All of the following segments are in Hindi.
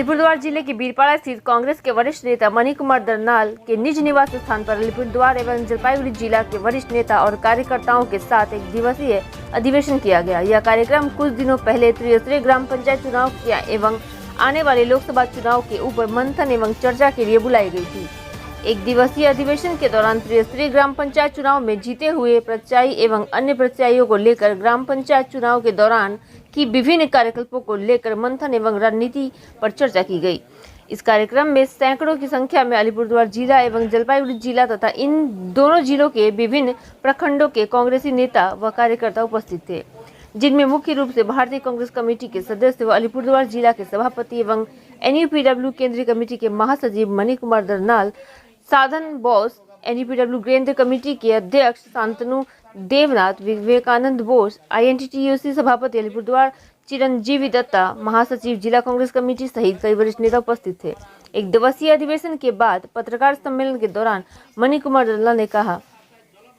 अलीपुरद्वार जिले के बीरपाड़ा स्थित कांग्रेस के वरिष्ठ नेता मणि कुमार दरनाल के निज निवास स्थान पर अलीपुरद्वार एवं जलपाईगुड़ी जिला के वरिष्ठ नेता और कार्यकर्ताओं के साथ एक दिवसीय अधिवेशन किया गया। यह कार्यक्रम कुछ दिनों पहले त्रिस्तरीय ग्राम पंचायत चुनाव किया एवं आने वाले लोकसभा चुनाव के ऊपर मंथन एवं चर्चा के लिए बुलाई गई थी। एक दिवसीय अधिवेशन के दौरान त्रिस्तरीय ग्राम पंचायत चुनाव में जीते हुए प्रत्याशी एवं अन्य प्रत्याशियों को लेकर ग्राम पंचायत चुनाव के दौरान की विभिन्न कार्यकल्पों को लेकर मंथन एवं रणनीति पर चर्चा की गई। इस कार्यक्रम में सैकड़ों की संख्या में अलीपुरद्वार जिला एवं जलपाईगुड़ी जिला तथा इन दोनों जिलों के विभिन्न प्रखंडों के कांग्रेसी नेता व कार्यकर्ता उपस्थित थे, जिनमें मुख्य रूप से भारतीय कांग्रेस कमेटी के सदस्य व अलीपुरद्वार जिला के सभापति एवं NUPW केंद्रीय कमेटी के महासचिव मणि कुमार दरनाल, साधन बोस, NUPW केंद्रीय कमेटी के अध्यक्ष शांतनु देवनाथ, विवेकानंद बोस, INTTUC सभापति अलीपुरद्वार चिरंजीवी दत्ता, महासचिव जिला कांग्रेस कमेटी सहित कई वरिष्ठ नेता उपस्थित थे। एक दिवसीय अधिवेशन के बाद पत्रकार सम्मेलन के दौरान मणि कुमार दरनाल ने कहा,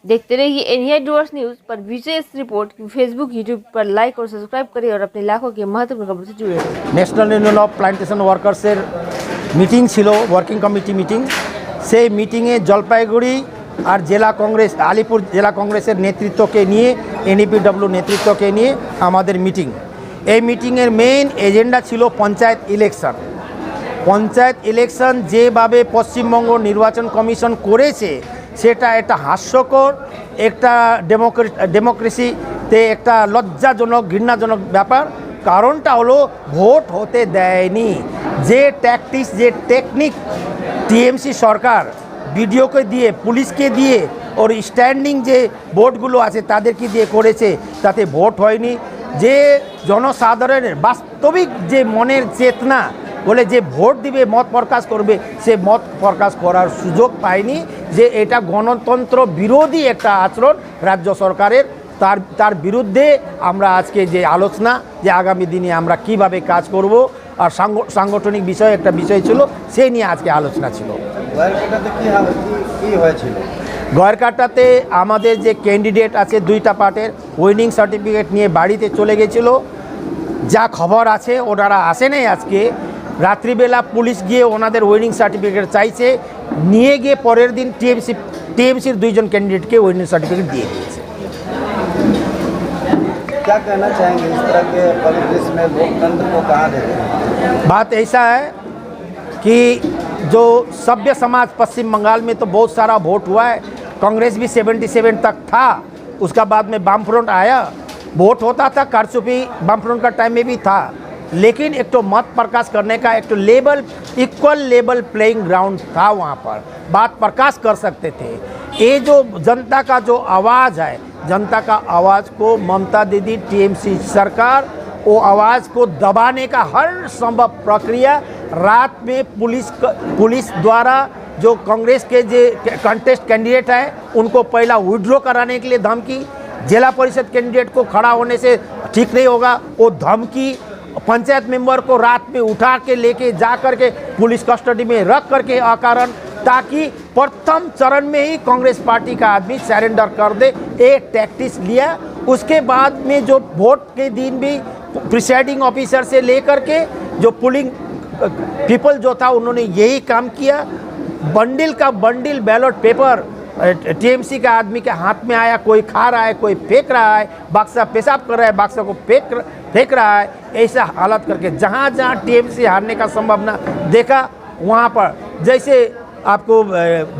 देखते रहिए NEI डूअर्स न्यूज पर विशेष रिपोर्ट। फेसबुक, यूट्यूब पर लाइक और सब्सक्राइब करें और अपने इलाकों के महत्वपूर्ण खबरों से जुड़े रहें। ন্যাশনাল ইউনিয়ন অফ প্লান্টেশন ওয়ার্কার্সের মিটিং ছিল, ওয়ার্কিং কমিটি মিটিং। সেই মিটিংয়ে জলপাইগুড়ি আর জেলা কংগ্রেস, আলিপুর জেলা কংগ্রেসের নেতৃত্বকে নিয়ে, NUPW নেতৃত্বকে নিয়ে আমাদের মিটিং। এই মিটিংয়ের মেইন এজেন্ডা ছিল পঞ্চায়েত ইলেকশন। পঞ্চায়েত ইলেকশন যেভাবে পশ্চিমবঙ্গ নির্বাচন কমিশন করেছে সেটা একটা হাস্যকর, একটা ডেমোক্রেসিতে একটা লজ্জাজনক, ঘৃণাজনক ব্যাপার। কারণটা হলো ভোট হতে দেয়নি। যে ট্যাকটিক্স, যে টেকনিক TMC সরকার ভিডিওকে দিয়ে, পুলিশকে দিয়ে ওর স্ট্যান্ডিং যে ভোটগুলো আছে তাদেরকে দিয়ে করেছে, তাতে ভোট হয়নি। যে জনসাধারণের বাস্তবিক যে মনের চেতনা বলে যে ভোট দিবে, মত প্রকাশ করবে, সে মত প্রকাশ করার সুযোগ পায়নি। যে এটা গণতন্ত্র বিরোধী একটা আচরণ রাজ্য সরকারের, তার বিরুদ্ধে আমরা আজকে যে আলোচনা, যে আগামী দিনে আমরা কিভাবে কাজ করব আর সাংগঠনিক বিষয় একটা বিষয় ছিল, সেই নিয়ে আজকে আলোচনা ছিল। গয়েরকাটাতে আমাদের যে ক্যান্ডিডেট আছে দুইটা পার্টের উইনিং সার্টিফিকেট নিয়ে বাড়িতে চলে গেছিল। যা খবর আছে ওনারা আসেনি আজকে। রাত্রিবেলা পুলিশ গিয়ে ওনাদের উইনিং সার্টিফিকেট চাইছে, নিয়ে গিয়ে পরের দিন টিএমসির দুইজন ক্যান্ডিডেটকে উইনিং সার্টিফিकेट দিয়ে দিয়েছে। क्या कहना चाहेंगे इस तरह के परिदृश्य में लोकतंत्र को कहाँ देते हैं? बात ऐसा है कि जो सभ्य समाज पश्चिम बंगाल में तो बहुत सारा वोट हुआ है। कांग्रेस भी 77 तक था, उसका बाद में वाम फ्रंट आया, वोट होता था, कारचुपी वाम फ्रंट का टाइम में भी था। लेकिन एक तो मत प्रकाश करने का एक तो level, equal level playing ground था, वहाँ पर बात प्रकाश कर सकते थे। ये जो जनता का जो आवाज़ है, जनता का आवाज़ को ममता दीदी, TMC सरकार वो आवाज़ को दबाने का हर संभव प्रक्रिया रात में पुलिस द्वारा जो कांग्रेस के जो कंटेस्ट कैंडिडेट हैं उनको पहला विड्रॉ कराने के लिए धमकी, जिला परिषद कैंडिडेट को खड़ा होने से ठीक नहीं होगा वो धमकी, पंचायत मेंबर को रात में उठा के लेके जा करके पुलिस कस्टडी में रख करके अकारण, ताकि प्रथम चरण में ही कांग्रेस पार्टी का आदमी सरेंडर कर दे। एक टैक्टिक्स लिया। उसके बाद में जो वोट के दिन भी प्रिसाइडिंग ऑफिसर से लेकर के जो पुलिंग पीपल जो था उन्होंने यही काम किया। बंडल का बंडल बैलेट पेपर TMC का आदमी के हाथ में आया, कोई खा रहा है, कोई फेंक रहा है, बक्सा पेशाब कर रहा है, बक्सा को फेंक रहा है। ऐसा हालत करके जहाँ जहाँ TMC हारने का संभावना देखा वहाँ पर, जैसे आपको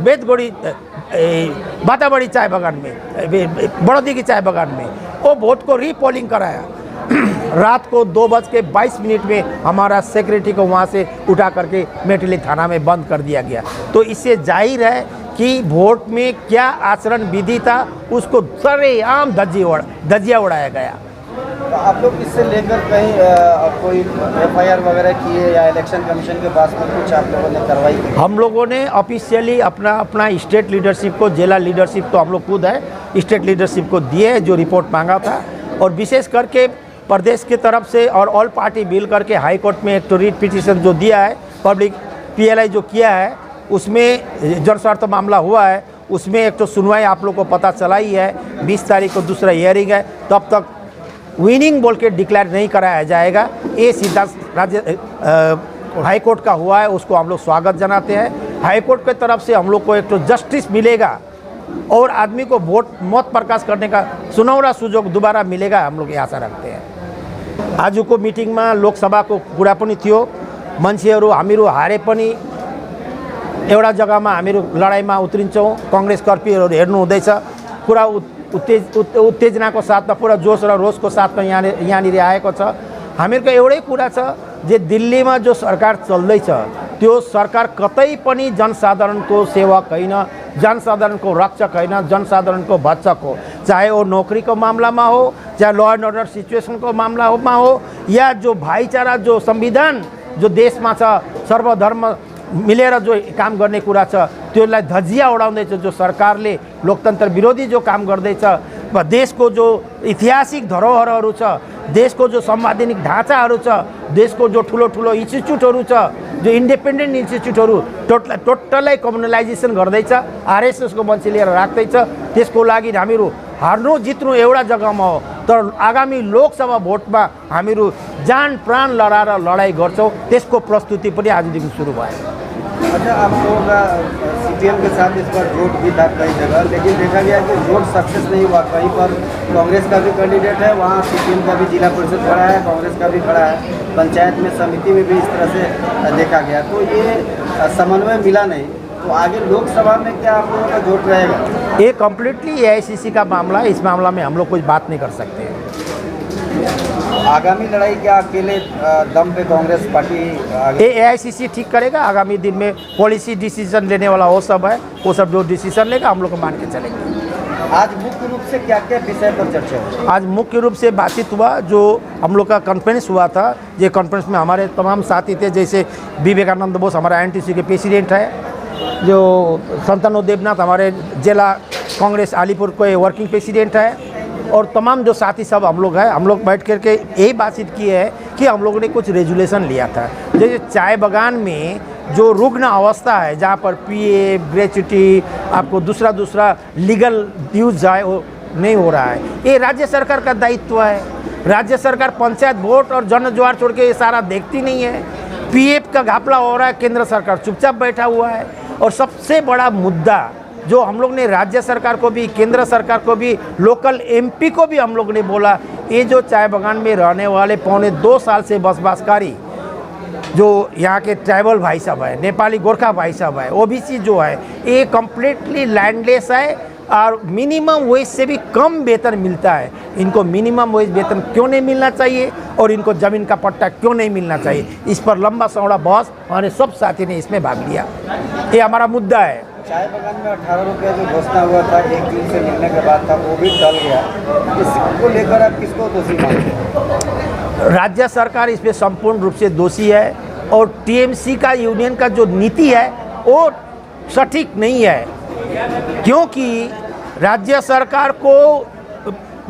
बेतगोड़ी बाताबड़ी चाय बागान में, बड़ौदी की चाय बागान में वो वोट को रीपोलिंग कराया। रात को 2:22 में हमारा सेक्रेटरी को वहाँ से उठा करके मेटली थाना में बंद कर दिया गया। तो इससे जाहिर है कि वोट में क्या आचरण विधि था उसको सरेआम धज्जिया उड़ाया गया। तो आप लोग इससे लेकर कहीं कोई FIR वगैरह किए या इलेक्शन कमीशन के पास में कुछ आप लोगों ने कार्रवाई की? हम लोगों ने ऑफिशियली अपना स्टेट लीडरशिप को, जिला लीडरशिप तो हम लोग खुद है, स्टेट लीडरशिप को दिए है जो रिपोर्ट मांगा था। और विशेष करके प्रदेश की तरफ से और ऑल पार्टी बिल करके हाई कोर्ट में एक तो रीट पिटीशन जो दिया है, पब्लिक PLI जो किया है, उसमें जनस्वार्थ मामला हुआ है, उसमें एक तो सुनवाई आप लोग को पता चला ही है। 20 तारीख को दूसरा हियरिंग है, तब तक विनिंग बोल के डिक्लेयर नहीं कराया जाएगा। ये सीधा राज्य हाई कोर्ट का हुआ है, उसको हम लोग स्वागत जनाते हैं। हाई कोर्ट की तरफ से हम लोग को एक तो जस्टिस मिलेगा और आदमी को वोट मत प्रकाश करने का सुनौरा सुजोग दोबारा मिलेगा, हम लोग ये आशा रखते हैं। आजको मिटिङमा लोकसभाको कुरा पनि थियो। मान्छेहरू हामीहरू हारे पनि एउटा जग्गामा हामीहरू लडाइँमा उत्रिन्छौँ। कांग्रेस कर्मीहरू हेर्नु हुँदैछ, पुरा उत्तेजनाको साथमा, पुरा जोश र रोषको साथमा यहाँनिर आएको छ। हामीहरूको एउटै कुरा छ, जे दिल्लीमा जो सरकार चल्दैछ त्यो सरकार कतै पनि जनसाधारणको सेवक होइन, जनसाधारणको रक्षक होइन, जनसाधारणको भक्षक हो। चाहे वो नौकरीको मामलामा हो, चाहे लॉ एंड ऑर्डर सिचुएशनको मामलामा हो, या जो भाईचारा, जो संविधान जो देशमा छ, सर्वधर्म मिलेर जो काम गर्ने कुरा छ, त्यसलाई धजिया उडाउँदैछ जो सरकारले, लोकतन्त्र विरोधी जो काम गर्दैछ। देशको जो ऐतिहासिक धरोहरहरू छ, देशको जो संवैधानिक ढाँचाहरू छ, देशको जो ठुलो ठुलो इन्स्टिट्युटहरू छ, जो इन्डिपेन्डेन्ट इन्स्टिट्युटहरू टोटलै कम्युनलाइजेसन गर्दैछ, आरएसएसको मान्छे लिएर राख्दैछ। त्यसको लागि हामीहरू हार्नु जित्नु एउटा जग्गामा हो, तर आगामी लोकसभा भोटमा हामीहरू जान प्राण लडाएर लडाइँ गर्छौँ। त्यसको प्रस्तुति पनि आजदेखि सुरु भयो। अच्छा, आप लोगों का सीपीएम के साथ इस पर जोट भी था कई जगह, लेकिन देखा गया कि जोट सक्सेस नहीं हुआ। कहीं पर कांग्रेस का भी कैंडिडेट है, वहाँ सीपीएम का भी जिला परिषद खड़ा है, कांग्रेस का भी खड़ा है, पंचायत में समिति में भी इस तरह से देखा गया। तो ये समन्वय मिला नहीं, तो आगे लोकसभा में क्या आप लोगों का जोट रहेगा? ये कम्प्लीटली एआईसीसी का मामला है, इस मामला में हम लोग कुछ बात नहीं कर सकते। आगामी लड़ाई क्या अकेले दम पे कांग्रेस पार्टी ये एआईसीसी ठीक करेगा। आगामी दिन में पॉलिसी डिसीजन लेने वाला वो सब है, वो सब जो डिसीजन लेगा हम लोग को मान के चलेंगे। आज मुख्य रूप से क्या क्या विषय पर चर्चा हुई? आज मुख्य रूप से बातचीत हुआ, जो हम लोग का कॉन्फ्रेंस हुआ था। ये कॉन्फ्रेंस में हमारे तमाम साथी थे, जैसे विवेकानंद बोस हमारा एनटीसी के प्रेसिडेंट है, जो संतनु देवनाथ हमारे जिला कांग्रेस अलीपुर के वर्किंग प्रेसिडेंट है, और तमाम जो साथी सब हम लोग हैं। हम लोग बैठ करके यही बातचीत की है कि हम लोगों ने कुछ रेजुलेशन लिया था। जैसे चाय बागान में जो रुग्ण अवस्था है, जहाँ पर पीएफ, ग्रेच्युटी, आपको दूसरा लीगल यूज है, वो नहीं हो रहा है। ये राज्य सरकार का दायित्व है। राज्य सरकार पंचायत वोट और जन ज्वार छोड़ के ये सारा देखती नहीं है। पीएफ का घपला हो रहा है, केंद्र सरकार चुपचाप बैठा हुआ है। और सबसे बड़ा मुद्दा जो हम लोग ने राज्य सरकार को भी, केंद्र सरकार को भी, लोकल एमपी को भी हम लोग ने बोला, ये जो चाय बागान में रहने वाले 2.25 साल से बसबासकारी जो यहाँ के ट्राइबल भाई साहब है, नेपाली गोरखा भाई साहब है, ओबीसी जो है, ये कम्प्लीटली लैंडलेस है और मिनिमम वेज से भी कम वेतन मिलता है। इनको मिनिमम वेज वेतन क्यों नहीं मिलना चाहिए और इनको ज़मीन का पट्टा क्यों नहीं मिलना चाहिए, इस पर लंबा चौड़ा बहस हमारे सब साथी ने इसमें भाग लिया। ये हमारा मुद्दा है। चाय बागान में 18 रुपये जो घोषणा हुआ था 1 जून से मिलने के बाद था, वो भी टल गया। इसको लेकर आप किसको दोषी मानते हैं? राज्य सरकार इसमें संपूर्ण रूप से दोषी है, और टीएमसी का यूनियन का जो नीति है वो सटीक नहीं है, क्योंकि राज्य सरकार को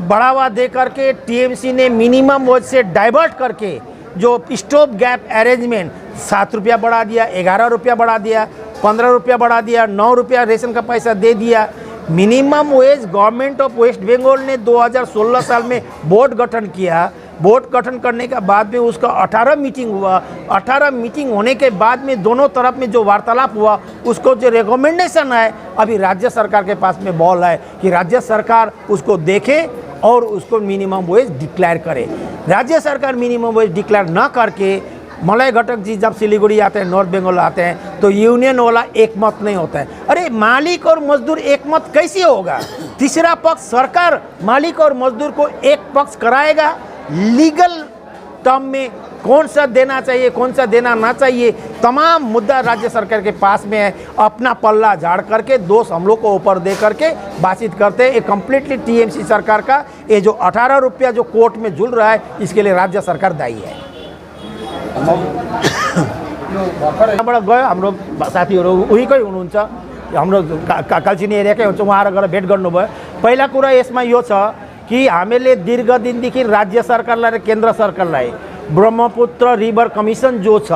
बढ़ावा दे करके टीएमसी ने मिनिमम वेज से डाइवर्ट करके जो स्टॉप गैप अरेंजमेंट 7 रुपया बढ़ा दिया, 11 रुपया बढ़ा दिया, 15 रुपया बढ़ा दिया, 9 रुपया रेशन का पैसा दे दिया। Minimum wage government of west Bengal ने 2016 साल में बोर्ड गठन किया। बोर्ड गठन करने के बाद में उसका 18 मीटिंग हुआ। 18 मीटिंग होने के बाद में दोनों तरफ में जो वार्तालाप हुआ, उसको जो रिकमेंडेशन है, अभी राज्य सरकार के पास में बॉल है कि राज्य सरकार उसको देखे और उसको मिनिमम वेज डिक्लेयर करे। राज्य सरकार मिनिमम वेज डिक्लेयर ना करके, मलय घटक जी जब सिलीगुड़ी आते हैं, नॉर्थ बंगाल आते हैं, तो यूनियन वाला एक मत नहीं होता है। अरे मालिक और मजदूर एक मत कैसे होगा? तीसरा पक्ष सरकार मालिक और मजदूर को एक पक्ष कराएगा। लीगल टर्म में कौन सा देना चाहिए, कौन सा देना ना चाहिए, तमाम मुद्दा राज्य सरकार के पास में है। अपना पल्ला झाड़ करके दोष हम लोग को ऊपर दे करके बातचीत करते हैं। ये कम्प्लीटली टीएमसी सरकार का ये जो 18 रुपया जो कोर्ट में झूल रहा है, इसके लिए राज्य सरकार दायी है। यहाँबाट गयो हाम्रो साथीहरू उहीकै हुनुहुन्छ, हाम्रो कालचिनी एरियाकै हुन्छ, उहाँहरू गएर भेट गर्नुभयो। पहिला कुरा यसमा यो छ कि हामीले दीर्घ दिनदेखि राज्य सरकारलाई र केन्द्र सरकारलाई ब्रह्मपुत्र रिभर कमिसन जो छ,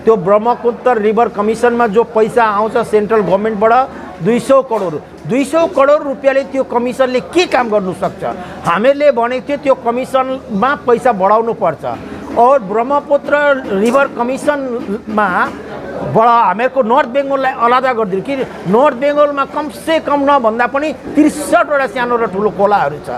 त्यो ब्रह्मपुत्र रिभर कमिसनमा जो पैसा आउँछ सेन्ट्रल गभर्मेन्टबाट 200 करोड रुपियाँले त्यो कमिसनले के काम गर्नु सक्छ? हामीले भनेको थियो त्यो कमिसनमा पैसा बढाउनु पर्छ और ब्रह्मपुत्र रिभर कमिसनमा बडा हामीहरूको नर्थ बेङ्गललाई अलदा गरिदियो कि नर्थ बेङ्गलमा कमसे कम नभन्दा पनि 63वटा सानो र ठुलो खोलाहरू छ।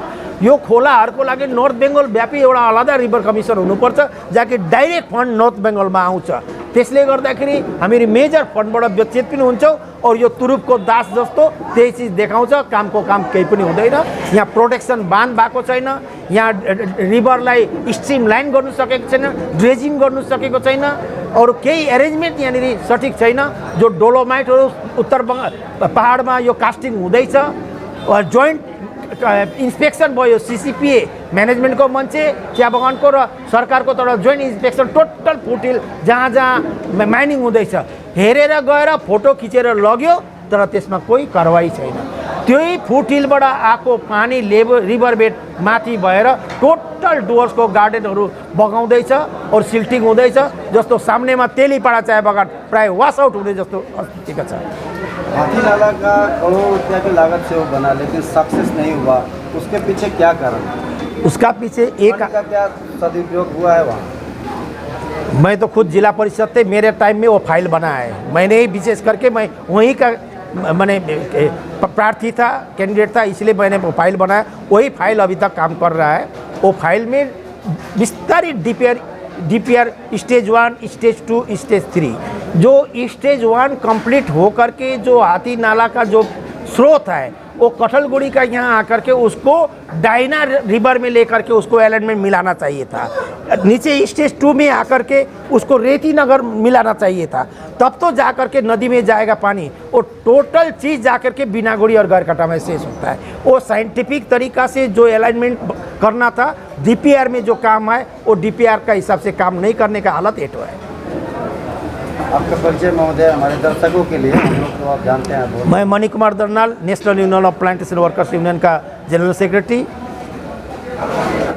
यो खोलाहरूको लागि नर्थ बेङ्गल व्यापी एउटा अलदा रिभर कमिसन हुनुपर्छ जहाँ कि डाइरेक्ट फन्ड नर्थ बेङ्गलमा आउँछ। त्यसले गर्दाखेरि हामीहरू मेजर फन्डबाट व्यतीत पनि हुन्छौँ और यो तुरुपको दास जस्तो त्यही चिज देखाउँछ, कामको काम केही पनि हुँदैन। यहाँ प्रोटेक्सन बाँध भएको छैन, यहाँ रिभरलाई स्ट्रिम लाइन गर्नु सकेको छैन, ड्रेजिङ गर्नु सकेको छैन और केही एरेन्जमेन्ट यहाँनिर सठिक छैन। जो डोलोमाइटहरू उत्तर पहाडमा यो कास्टिङ हुँदैछ, जोइन्ट इन्सपेक्सन भयो, सीसीपीए म्यानेजमेन्टको मान्छे, चिया बगानको र सरकारको तर्फबाट जोइन्ट इन्सपेक्सन टोटल फुटहिल जहाँ जहाँ माइनिङ हुँदैछ हेरेर गएर फोटो खिचेर लग्यो, तर त्यसमा कोही कारवाही छैन। त्यही फुटहिलबाट आएको पानी रिभर बेड माथि भएर टोटल डुवर्सको गार्डनहरू बगाउँदैछ और सिल्टिङ हुँदैछ, जस्तो सामनेमा तेलीपाडा चाय बगान प्राय वास आउट हुने जस्तो स्थितिका छ। हाथी नाला का करोड़ों रुपया की लागत से वो बना लेकिन सक्सेस नहीं हुआ, उसके पीछे क्या कारण है? उसका पीछे एक का क्या सदुपयोग हुआ है वहाँ? मैं तो खुद जिला परिषद थे, मेरे टाइम में वो फाइल बना है। मैंने ही विशेष करके मैं वहीं का मैंने प्रार्थी था, कैंडिडेट था, इसलिए मैंने वो फाइल बनाया। वही फाइल अभी तक काम कर रहा है। वो फाइल में विस्तारित डीपीआर स्टेज 1, स्टेज 2, स्टेज 3, जो स्टेज 1 कंप्लीट हो करके जो हाथी नाला का जो स्रोत है वो कठलगुड़ी का यहाँ आकर के उसको डायना रिवर में लेकर के उसको अलाइनमेंट मिलाना चाहिए था। नीचे स्टेज 2 में आकर के उसको रेती नगर मिलाना चाहिए था, तब तो जाकर के नदी में जाएगा पानी। वो टोटल चीज़ जाकर के बिनागुड़ी और गैरकाटा में शेष होता है। वो साइंटिफिक तरीका से जो अलाइनमेंट करना था, डीपीआर में जो काम है वो डीपीआर का हिसाब से काम नहीं करने का हालत एटो है। आपका परिचय महोदय हमारे दर्शकों के लिए, हम लोग तो आप जानते हैं। मैं Mani Kumar Darnal, national union of plantation workers union का जनरल सेक्रेटरी।